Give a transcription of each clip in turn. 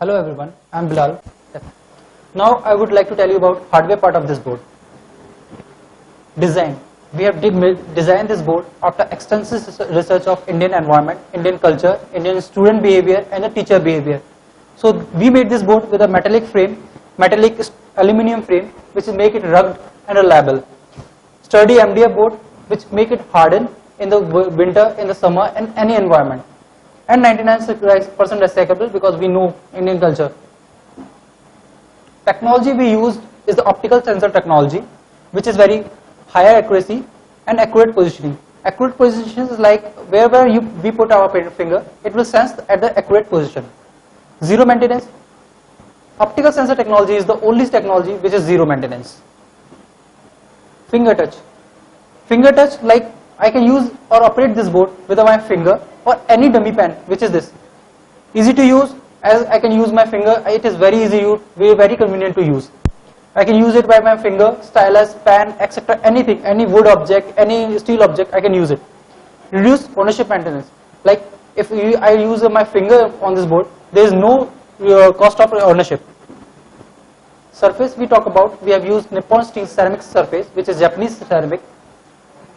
Hello everyone, I am Bilal. Now I would like to tell you about hardware part of this board. Design. We have designed this board after extensive research of Indian environment, Indian culture, Indian student behavior and the teacher behavior. So we made this board with a metallic frame, metallic aluminum frame which make it rugged and reliable. Sturdy MDF board which make it harden in the winter, in the summer and any environment. And 99% recyclable because we know Indian culture. Technology we used is the optical sensor technology which is very higher accuracy and accurate positioning. Accurate position is like wherever we put our finger, it will sense at the accurate position. Zero maintenance. Optical sensor technology is the only technology which is zero maintenance. Finger touch. Finger touch, like I can use or operate this board with my finger or any dummy pen, which is this. Easy to use, as I can use my finger, it is very easy to use, very convenient to use. I can use it by my finger, stylus, pen, etc. Anything, any wood object, any steel object, I can use it. Reduce ownership maintenance. Like if I use my finger on this board, there is no cost of ownership. Surface we talk about, we have used Nippon Steel ceramic surface, which is Japanese ceramic.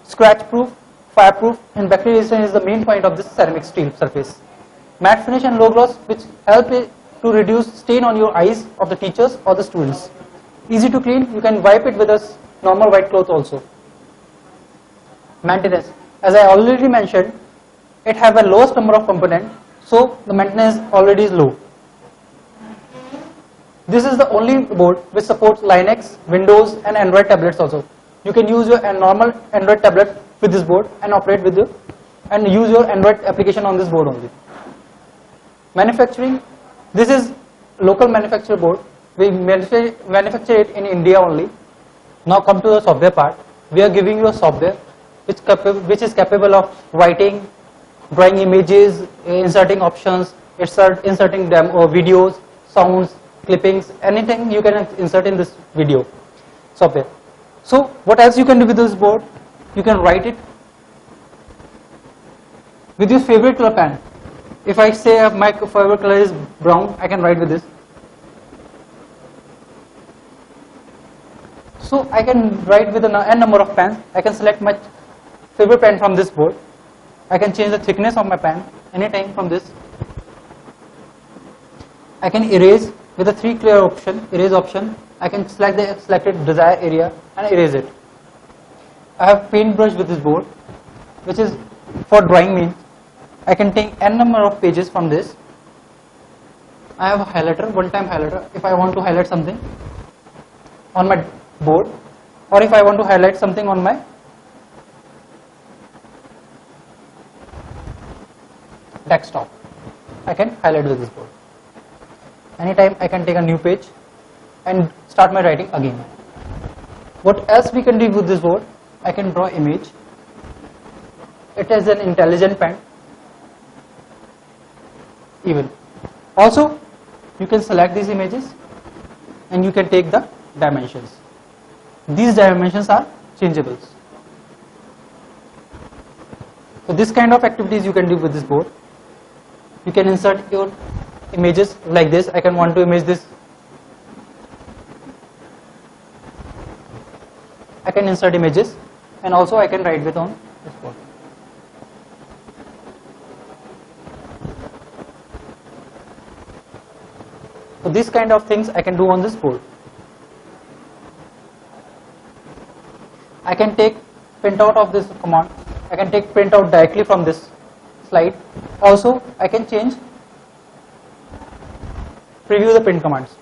Scratch proof, fireproof and bacteria resistant is the main point of this ceramic steel surface. Matte finish and low gloss which help to reduce stain on your eyes of the teachers or the students. Easy to clean, you can wipe it with a normal white cloth also. Maintenance, as I already mentioned, it have a lowest number of components, so the maintenance already is low. This is the only board which supports Linux, Windows and Android tablets also. You can use your normal Android tablet with this board and operate with it and use your Android application on this board only. Manufacturing, this is local manufacturer board. We manufacture it in India only. Now come to the software part. We are giving you a software which is capable of writing, drawing images, inserting options, inserting videos, sounds, clippings, anything you can insert in this video software. So what else you can do with this board? You can write it with your favorite color pen. If I say my favorite color is brown, I can write with this. So I can write with n number of pens. I can select my favorite pen from this board. I can change the thickness of my pen anytime from this. I can erase with the 3 clear option, erase option. I can select the selected desired area and erase it. I have paintbrush with this board, which is for drawing means. I can take n number of pages from this. I have a highlighter, one-time highlighter. If I want to highlight something on my board, or if I want to highlight something on my desktop, I can highlight with this board. Anytime I can take a new page and start my writing again. What else we can do with this board? I can draw image. It is an intelligent pen. Even. Also, you can select these images and you can take the dimensions. These dimensions are changeables. So this kind of activities you can do with this board. You can insert your images like this. I can want to image this. I can insert images and also I can write with on this board. So this kind of things I can do on this board. I can take printout of this command. I can take printout directly from this slide. Also I can change, preview the print commands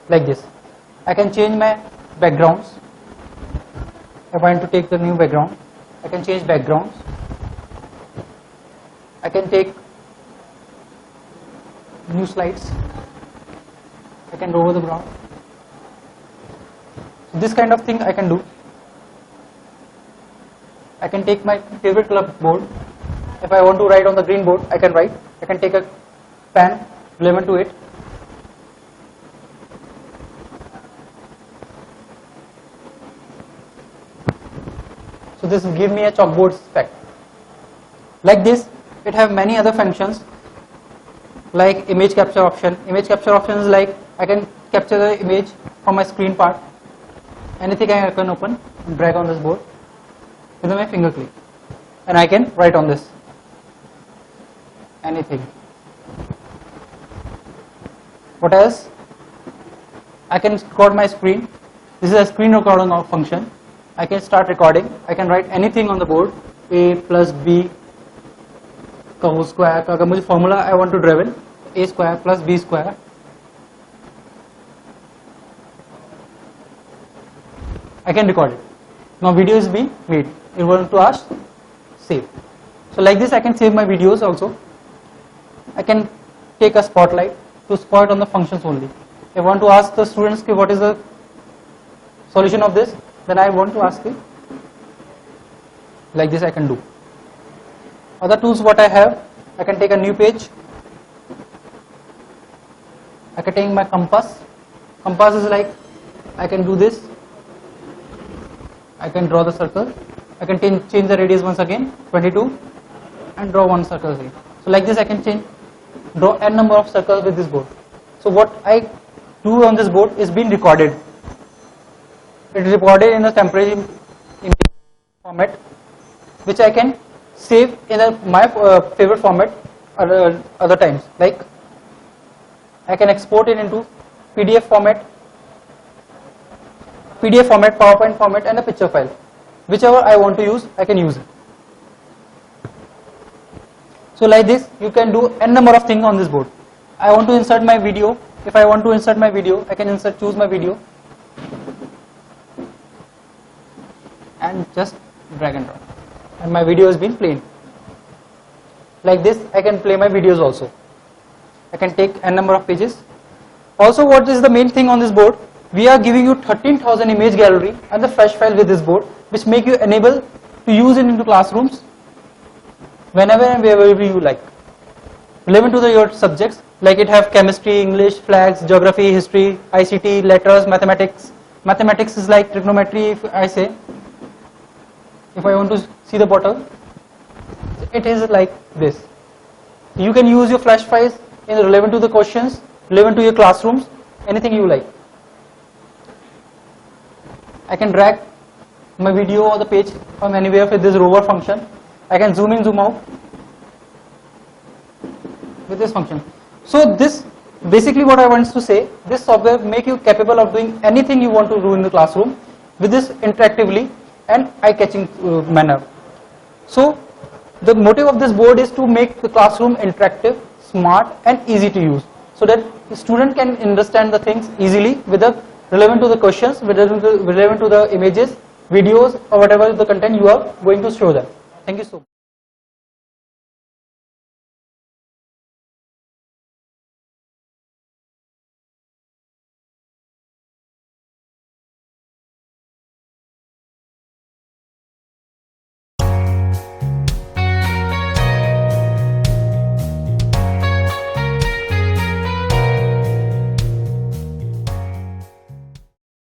like this. I can change my backgrounds. If I want to take the new background, I can change backgrounds. I can take new slides. I can lower the ground. So this kind of thing I can do. I can take my favorite color board. If I want to write on the green board, I can write. I can take a pen, lemon to it. So this will give me a chalkboard effect. Like this, it have many other functions like image capture option. Image capture option is like I can capture the image from my screen part. Anything I can open and drag on this board with my finger click, and I can write on this anything. What else? I can record my screen. This is a screen recording function. I can start recording. I can write anything on the board. A plus B का whole square का अगर मुझे formula I want to drive in, A square plus B square. I can record it. Now video is being made. You want to ask, save. So like this I can save my videos also. I can take a spotlight to spot on the functions only. If I want to ask the students what is the solution of this, then I want to ask it. Like this I can do. Other tools what I have, I can take a new page. I can take my compass. Compass is like I can do this. I can draw the circle. I can change the radius once again, 22, and draw one circle here. So like this I can draw n number of circles with this board. So what I do on this board is being recorded. It is recorded in a temporary image format, which I can save in my favorite format other times. Like I can export it into PDF format, PowerPoint format, and a picture file. Whichever I want to use, I can use it. So like this, you can do n number of things on this board. I want to insert my video. If I want to insert my video, I can choose my video, and just drag and drop, and my video has been played. Like this I can play my videos also. I can take n number of pages. Also, what is the main thing on this board? We are giving you 13,000 image gallery and the fresh file with this board, which make you enable to use it into classrooms whenever and wherever you like, relevant to your subjects. Like it have chemistry, English, flags, geography, history, ICT, letters, mathematics. Mathematics is like trigonometry. If I say, if I want to see the bottle, it is like this. You can use your flash files in relevant to the questions, relevant to your classrooms, anything you like. I can drag my video or the page from anywhere with this rover function. I can zoom in, zoom out with this function. So this basically what I want to say, this software make you capable of doing anything you want to do in the classroom with this interactively and eye-catching manner. So the motive of this board is to make the classroom interactive, smart, and easy to use, so that the student can understand the things easily with the relevant to the questions, relevant to the images, videos, or whatever the content you are going to show them. Thank you so much.